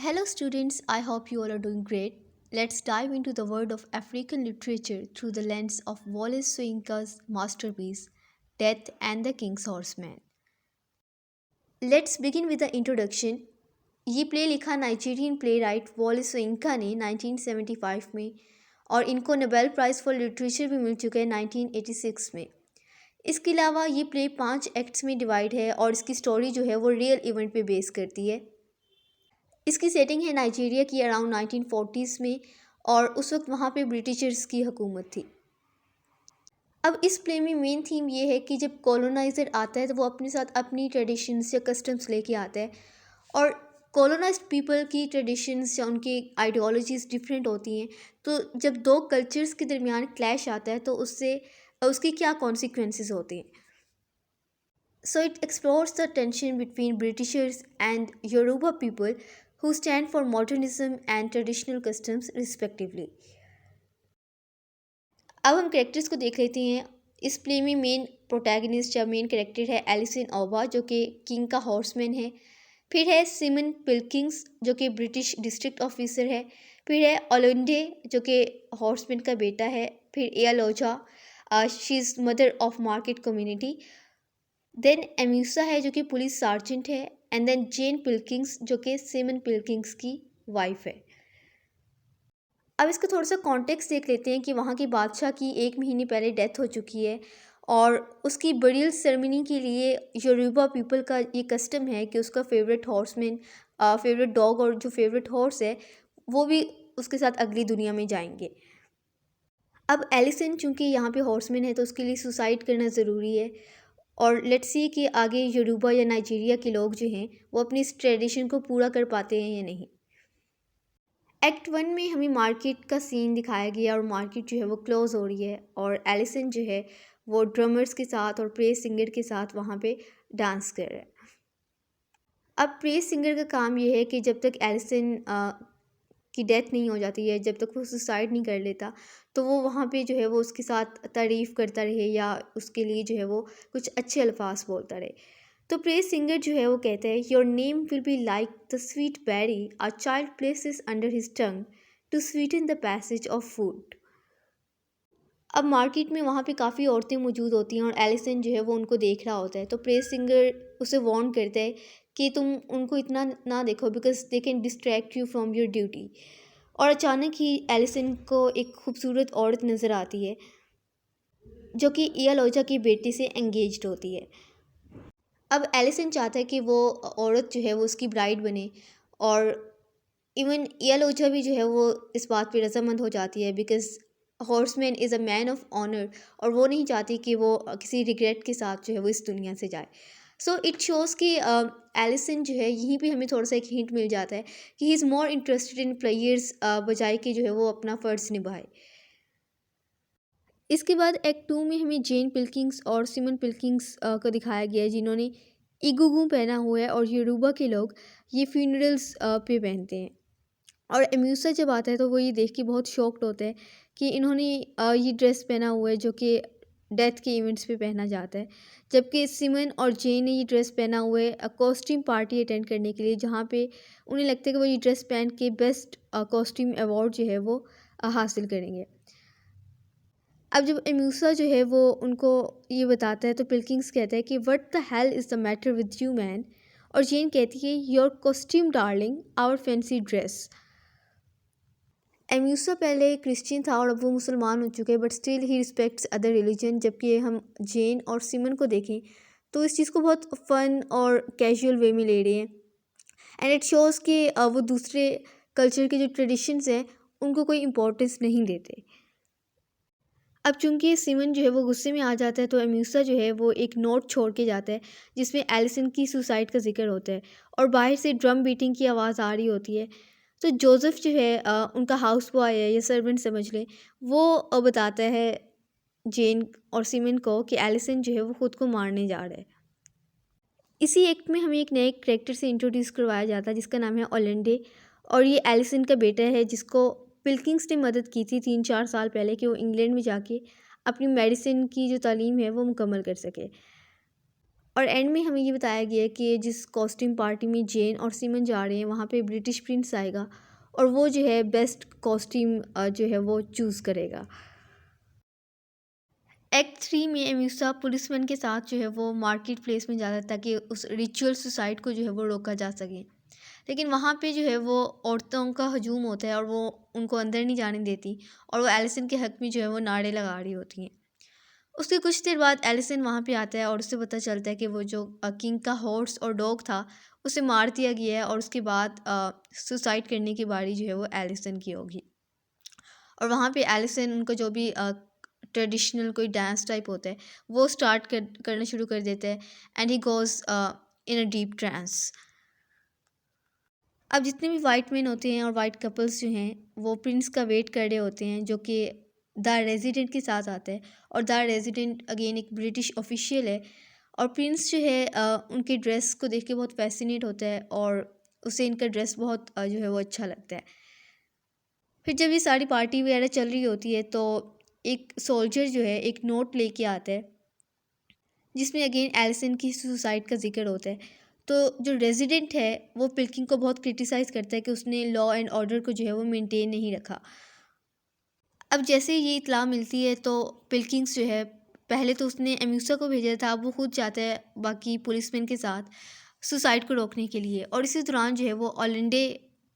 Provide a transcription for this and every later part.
Hello, students. I hope you all are doing great. Let's dive into the world of African literature through the lens of Wallace Soyinka's masterpiece, Death and the King's Horseman. Let's begin with the introduction. ये play लिखा Nigerian play right वॉलिस सोइंका ने 1975 में और इनको Nobel prize for literature भी मिल चुका है 1986 में। इसके अलावा ये प्ले 5 एक्ट्स में डिवाइड है और इसकी स्टोरी जो है वो रियल इवेंट पे बेस करती है। इसकी सेटिंग है नाइजीरिया की अराउंड 1940s में और उस वक्त वहाँ पे ब्रिटिशर्स की हुकूमत थी। अब इस प्ले में मेन थीम ये है कि जब कॉलोनाइज़र आता है तो वो अपने साथ अपनी ट्रेडिशंस या कस्टम्स लेके आता है और कॉलोनाइज्ड पीपल की ट्रेडिशंस या उनकी आइडियोलॉजीज़ डिफरेंट होती हैं। तो जब दो कल्चर्स के दरमियान क्लैश आता है तो उससे उसके क्या कॉन्सिक्वेंसेस होते हैं। So it explores the tension between Britishers and Yoruba people who stand for modernism and traditional customs respectively. अब हम कैरेक्टर्स को देख लेते हैं। इस प्ले में मेन प्रोटैगनिस्ट या मेन कैरेक्टर है एलिसन ओबा जो कि किंग का हॉर्समैन है। फिर है सिमन पिल्किंग्स जो कि ब्रिटिश डिस्ट्रिक्ट ऑफिसर है। फिर है ओलंडे जो कि हॉर्समैन का बेटा है। फिर Iyaloja, she is mother of market community. Then Amusa है जो कि पुलिस सार्जेंट है। एंड देन जेन पिल्किंग्स जो कि सिमन पिल्किंग्स की वाइफ है। अब इसका थोड़ा सा कॉन्टेक्स्ट देख लेते हैं कि वहाँ के बादशाह की 1 महीने पहले डेथ हो चुकी है और उसकी बरियल सेरेमनी के लिए योरूबा पीपल का ये कस्टम है कि उसका फेवरेट हॉर्समैन, फेवरेट डॉग और जो फेवरेट हॉर्स है वो भी उसके साथ अगली दुनिया में जाएंगे। अब एलिसन चूँकि यहाँ पे हॉर्समैन है तो उसके लिए सुसाइड करना ज़रूरी है और लेट्स सी कि आगे योरूबा या नाइजीरिया के लोग जो हैं वो अपनी इस ट्रेडिशन को पूरा कर पाते हैं या नहीं। एक्ट 1 में हमें मार्केट का सीन दिखाया गया और मार्केट जो है वो क्लोज़ हो रही है और एलिसन जो है वो ड्रमर्स के साथ और प्रेस सिंगर के साथ वहाँ पे डांस कर रहा है। अब प्रेस सिंगर का काम ये है कि जब तक एलिसन की डेथ नहीं हो जाती है, जब तक वो सुसाइड नहीं कर लेता, तो वो वहाँ पे जो है वो उसके साथ तारीफ़ करता रहे या उसके लिए जो है वो कुछ अच्छे अल्फाज बोलता रहे। तो प्रेज सिंगर जो है वो कहता है your name will be like the sweet berry a child places under his tongue to sweeten the passage of food. अब मार्केट में वहाँ पे काफ़ी औरतें मौजूद होती हैं और एलिसन जो है वो उनको देख रहा होता है। तो प्रेज सिंगर उसे वार्न करता है कि तुम उनको इतना ना देखो because they can distract you from your duty. और अचानक ही एलिसन को एक खूबसूरत औरत नज़र आती है जो कि इयालोजा की बेटी से एंगेज्ड होती है। अब एलिसन चाहता है कि वो औरत जो है वो उसकी ब्राइड बने और इवन इयालोजा भी जो है वो इस बात पे रजामंद हो जाती है because horseman is a man of honour और वो नहीं चाहती कि वो किसी रिग्रेट के साथ जो है वो इस दुनिया से जाए। सो इट शोज़ कि एलिसन जो है यहीं पे हमें थोड़ा सा एक हिंट मिल जाता है कि ही is more interested in players बजाय कि जो है वो अपना फ़र्ज़ निभाए। इसके बाद एक्ट 2 में हमें जेन पिल्किंग्स और सिमन पिल्किंग्स को दिखाया गया है जिन्होंने इगुगू पहना हुआ है और योरूबा के लोग ये फ्यूनरल्स पे पहनते हैं। और एम्यूसा जब आता है तो वो ये देख के बहुत शॉक्ड होता है कि इन्होंने ये ड्रेस पहना हुआ है जो कि डेथ के इवेंट्स पे पहना जाता है। जबकि सिमन और जेन ने ये ड्रेस पहना हुआ है कॉस्ट्यूम पार्टी अटेंड करने के लिए, जहाँ पे उन्हें लगता है कि वो ये ड्रेस पहन के बेस्ट कॉस्ट्यूम अवार्ड जो है वो हासिल करेंगे। अब जब एम्यूसा जो है वो उनको ये बताता है तो पिल्किंग्स कहता है कि what the hell is the matter with you man. और जेन कहती है your costume darling our fancy dress. Amusa पहले क्रिश्चियन था और अब वो मुसलमान हो चुके हैं but still he respects other religion. जबकि हम जेन और सिमन को देखें तो इस चीज़ को बहुत फ़न और कैजुअल वे में ले रहे हैं एंड इट शोज़ कि वो दूसरे कल्चर के जो ट्रेडिशंस हैं उनको कोई इम्पोर्टेंस नहीं देते। अब चूंकि सिमन जो है वो गुस्से में आ जाता है तो एम्यूसा जो है वो एक नोट छोड़ के जाता है जिसमें एलिसन की सुसाइड का जिक्र होता है और बाहर से ड्रम बीटिंग की आवाज़ आ रही होती है। तो जोसेफ जो है उनका हाउस बॉय है या सर्वेंट समझ लें, वो बताता है जेन और सिमन को कि एलिसन जो है वो खुद को मारने जा रहा है। इसी एक्ट में हमें एक नए करेक्टर से इंट्रोड्यूस करवाया जाता है जिसका नाम है ओलंडे और ये एलिसन का बेटा है जिसको पिल्किंग्स ने मदद की थी 3-4 साल पहले कि वो इंग्लैंड में जाके अपनी मेडिसिन की जो तालीम है वो मुकम्मल कर सके। और एंड में हमें ये बताया गया है कि जिस कॉस्ट्यूम पार्टी में जेन और सिमन जा रहे हैं वहाँ पे ब्रिटिश प्रिंस आएगा और वो जो है बेस्ट कॉस्ट्यूम जो है वो चूज़ करेगा। एक्ट 3 में एम्यूसा पुलिसमैन के साथ जो है वो मार्केट प्लेस में जाता है ताकि उस रिचुअल सुसाइड को जो है वो रोका जा सके। लेकिन वहाँ पे जो है वो औरतों का हजूम होता है और वो उनको अंदर नहीं जाने देती और वो एलिसन के हक में जो है वो नारे लगा रही होती हैं। उसके कुछ देर बाद एलिसन वहाँ पे आता है और उससे पता चलता है कि वो जो किंग का हॉर्स और डॉग था उसे मार दिया गया है और उसके बाद सुसाइड करने की बारी जो है वो एलिसन की होगी। और वहाँ पे एलिसन उनको जो भी ट्रेडिशनल कोई डांस टाइप होता है वो स्टार्ट करना शुरू कर देता है and he goes in a deep trance. अब जितने भी वाइट मैन होते हैं और वाइट कपल्स जो हैं वो प्रिंस का वेट कर रहे होते हैं जो कि द रेजिडेंट के साथ आता है और द रेजिडेंट अगेन एक ब्रिटिश ऑफिशियल है और प्रिंस जो है उनके ड्रेस को देख के बहुत फैसिनेट होता है और उसे इनका ड्रेस बहुत जो है वो अच्छा लगता है। फिर जब ये सारी पार्टी वगैरह चल रही होती है तो एक सोल्जर जो है एक नोट लेके आता है जिसमें अगेन एलिसन की सुसाइड का जिक्र होता है। तो जो रेजिडेंट है वो पिल्किंग को बहुत क्रिटिसाइज़ करता है कि उसने लॉ एंड ऑर्डर को जो है वो मेंटेन नहीं रखा। अब जैसे ये इत्तला मिलती है तो पिल्किंग्स जो है पहले तो उसने एम्यूसा को भेजा था, अब वो खुद जाता है बाकी पुलिसमैन के साथ सुसाइड को रोकने के लिए और इसी दौरान जो है वो ओलंडे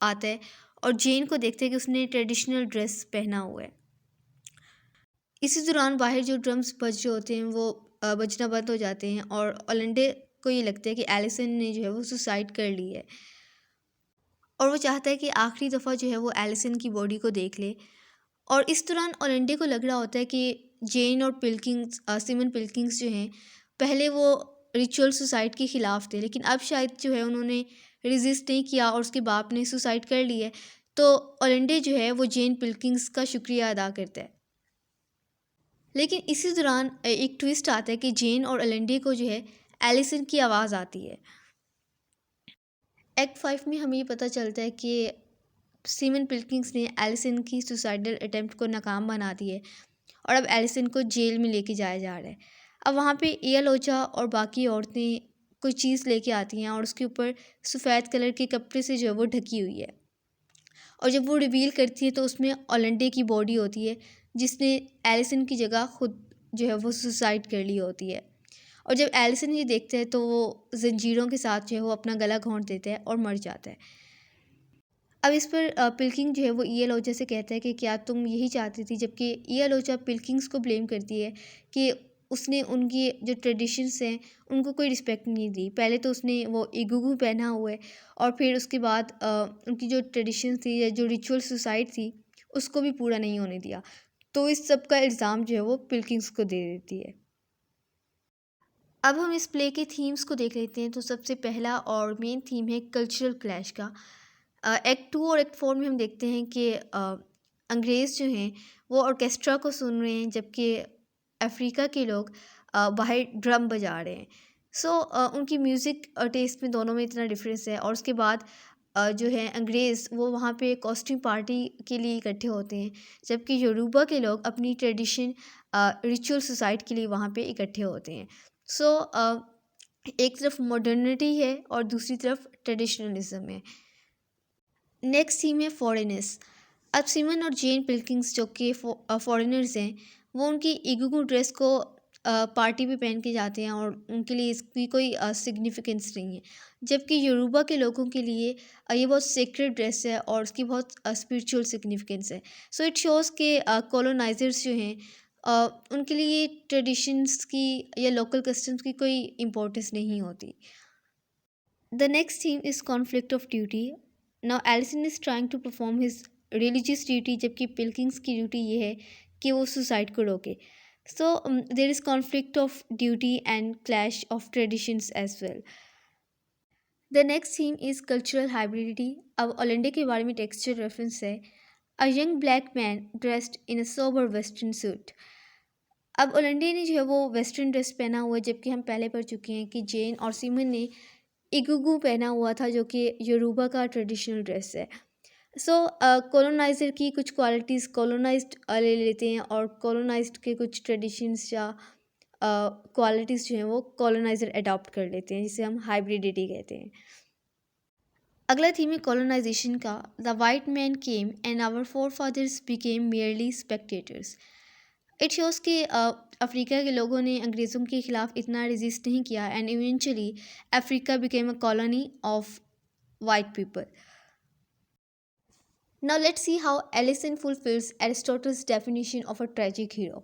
आता है और जेन को देखते हैं कि उसने ट्रेडिशनल ड्रेस पहना हुआ है। इसी दौरान बाहर जो ड्रम्स बज रहे होते हैं वो बजना बंद हो जाते हैं और ओलंडे को ये लगता है कि एलिसन ने जो है वो सुसाइड कर ली है और वो चाहता है कि आखिरी दफ़ा जो है वो एलिसन की बॉडी को देख ले। और इस दौरान ओलंडे को लग रहा होता है कि जेन और पिल्किंग्स सिमन पिल्किंग्स जो हैं पहले वो रिचुअल सुसाइड के ख़िलाफ़ थे लेकिन अब शायद जो है उन्होंने रेजिस्ट नहीं किया और उसके बाप ने सुसाइड कर ली है। तो ओलंडे जो है वो जेन पिल्किंग्स का शुक्रिया अदा करता है। लेकिन इसी दौरान एक ट्विस्ट आता है कि जेन और एलेंडी को जो है एलिसन की आवाज़ आती है। एक्ट 5 में हमें ये पता चलता है कि सीमन पिल्किंग्स ने एलिसन की सुसाइडल अटेम्प्ट को नाकाम बना दी है और अब एलिसन को जेल में लेके जाया जा रहा है। अब वहाँ पे एया लोचा और बाकी औरतें कोई चीज़ लेके आती हैं और उसके ऊपर सफ़ेद कलर के कपड़े से जो है वो ढकी हुई है और जब वो रिवील करती है तो उसमें ओलंडे की बॉडी होती है जिसने एलिसन की जगह खुद जो है वो सुसाइड कर ली होती है। और जब एलिसन ये देखता है तो वो जंजीरों के साथ जो है वो अपना गला घोंट देता है और मर जाता है। अब इस पर पिल्किंग जो है वो ईया लोचा से कहता है कि क्या तुम यही चाहती थी, जबकि ईया लोचा पिल्किंग्स को ब्लेम करती है कि उसने उनकी जो ट्रेडिशंस हैं उनको कोई रिस्पेक्ट नहीं दी। पहले तो उसने वो इगुगु पहना हुआ है और फिर उसके बाद उनकी जो ट्रेडिशन थी या जो रिचुअल सुसाइड थी उसको भी पूरा नहीं होने दिया। तो इस सब का इल्ज़ाम जो है वो पिल्किंग्स को दे देती है। अब हम इस प्ले के थीम्स को देख लेते हैं। तो सबसे पहला और मेन थीम है कल्चरल क्लैश का। एक्ट 2 और एक्ट 4 में हम देखते हैं कि अंग्रेज़ जो हैं वो ऑर्केस्ट्रा को सुन रहे हैं जबकि अफ्रीका के लोग बाहर ड्रम बजा रहे हैं। सो उनकी म्यूज़िक टेस्ट में दोनों में इतना डिफरेंस है। और उसके बाद जो है अंग्रेज़ वो वहाँ पे कॉस्ट्यूम पार्टी के लिए इकट्ठे होते हैं जबकि योरूबा के लोग अपनी ट्रेडिशन रिचुअल सुसाइड के लिए वहाँ पे इकट्ठे होते हैं। सो एक तरफ मॉडर्निटी है और दूसरी तरफ ट्रेडिशनलिज्म है। नेक्स्ट थीम है फॉरेनर्स। अब सिमन और जेन पिल्किंग्स जो कि फॉरेनर्स हैं वो उनकी इगुगु ड्रेस को पार्टी पे पहन के जाते हैं और उनके लिए इसकी कोई सिग्निफिकेंस नहीं है। जबकि योरूबा के लोगों के लिए ये बहुत सेक्रेड ड्रेस है और उसकी बहुत स्पिरिचुअल सिग्निफिकेंस है। सो इट शोज़ के कॉलोनाइजर्स जो हैं उनके लिए ट्रेडिशंस की या लोकल कस्टम्स की कोई इम्पोर्टेंस नहीं होती। The next theme is conflict of duty. Now Allison is trying to perform his religious duty जबकि पिल्किंग्स की ड्यूटी ये है कि वो सुसाइड को रोके। So there is conflict of duty and clash of traditions as well. The next theme is cultural hybridity. अब ओलंडे के बारे में टेक्सचर रेफरेंस है। A young black man dressed in a sober western suit. अब ओलंडे ने जो है वो वेस्टर्न ड्रेस पहना हुआ है जबकि हम पहले पढ़ चुके हैं कि जेन और सीमन ने इगुगु पहना हुआ था जो कि योरूबा का ट्रेडिशनल ड्रेस है। सो कॉलोनाइज़र की कुछ क्वालिटीज़ कॉलोनाइज्ड ले लेते हैं और कॉलोनाइज्ड के कुछ ट्रेडिशंस या क्वालिटीज़ जो हैं वो कॉलोनाइज़र अडॉप्ट कर लेते हैं, जिसे हम हाइब्रिडिटी कहते हैं। अगला थीम है कॉलोनाइजेशन का। The white man came and our forefathers became merely spectators. It shows कि अफ्रीका के लोगों ने अंग्रेज़ों के ख़िलाफ़ इतना रेजिस्ट नहीं किया and eventually Africa became a colony of white people. Now let's see how Allison fulfills Aristotle's definition of a tragic hero.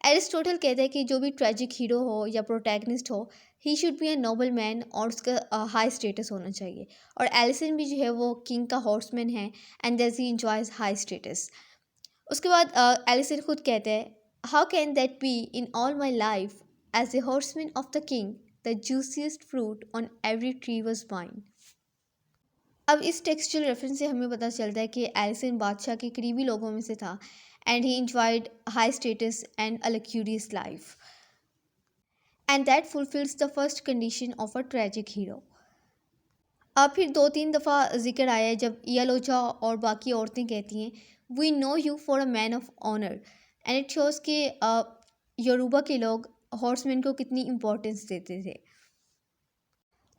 Aristotle कहता है कि जो भी ट्रेजिक हीरो हो या प्रोटैगनिस्ट हो, he should be a noble man और उसका हाई स्टेटस होना चाहिए। और एलिसन भी जो है वो किंग का हॉर्समैन है and that he enjoys high status. उसके बाद एलिसन खुद कहते हैं, how can that be in all my life as a horseman of the king the juiciest fruit on every tree was mine. अब इस textual reference से हमें पता चलता है कि एलिसन बादशाह के करीबी लोगों में से था and he enjoyed high status and a luxurious life and that fulfils the first condition of a tragic hero. अब फिर 2-3 दफ़ा जिक्र आया है जब इयालोजा और बाकी औरतें कहती हैं, we know you for a man of honour, and it shows कि योरूबा के लोग हॉर्समैन को कितनी इम्पोर्टेंस देते थे।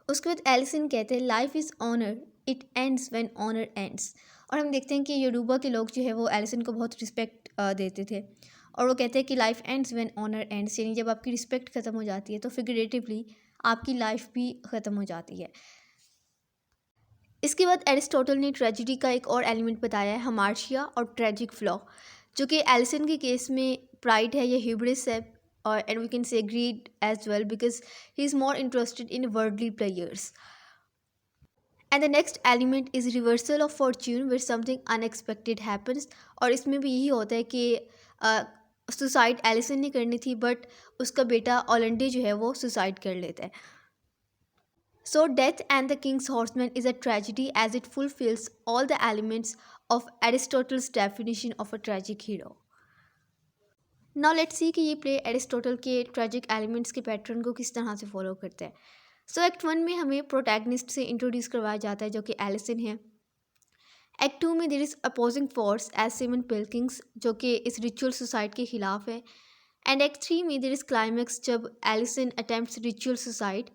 उसके बाद एलिसन कहते हैं, life is honour, it ends when honour ends. और हम देखते हैं कि योरूबा के लोग जो है वो एलिसन को बहुत रिस्पेक्ट देते थे और वो कहते हैं कि life ends when honour ends, यानी जब आपकी रिस्पेक्ट ख़त्म हो जाती है तो फिगरेटिवली आपकी लाइफ भी ख़त्म हो जाती है। इसके बाद एरिस्टोटल ने ट्रेजिडी का एक और एलिमेंट बताया है, हमार्शिया और ट्रेजिक फ्लॉ, जो कि एलिसन के केस में प्राइड है या ह्यूब्रिस है, और and we can say greed as well because he is more interested in worldly players. And the next element is reversal of fortune where something unexpected happens. और इसमें भी यही होता है कि सुसाइड एलिसन ने करनी थी बट उसका बेटा ओलंडे जो है वो सुसाइड कर लेता है। So Death and the King's Horseman is a tragedy as it fulfils all the elements of Aristotle's definition of a tragic hero. Now let's see कि ये प्ले एरिस्टोटल के ट्रेजिक एलिमेंट्स के पैटर्न को किस तरह से फॉलो करता है। सो एक्ट 1 में हमें प्रोटैगनिस्ट से इंट्रोड्यूस करवाया जाता है जो कि एलिसन है। एक्ट 2 में there is opposing force as Simon Pilkings, जो कि इस रिचुअल सुसाइड के खिलाफ है। एंड एक्ट 3 में देयर इज़ क्लाइमैक्स जब Elesin attempts ritual suicide.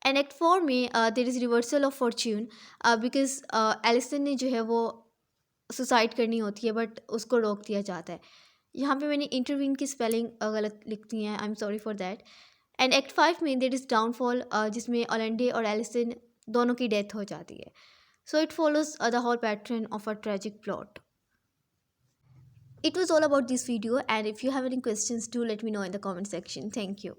And act 4 में there is reversal of fortune because Elesin ने जो है वो सुसाइड करनी होती है बट उसको रोक दिया जाता है। यहाँ पे मैंने इंटरवीन की स्पेलिंग गलत लिख दी है, I am sorry for that. And act 5 में देयर इज़ डाउनफॉल जिसमें ओलंडे और एलिसन दोनों की डेथ हो जाती है। So it follows the whole pattern of a tragic plot. It was all about this video, and if you have any questions, do let me know in the comment section. Thank you.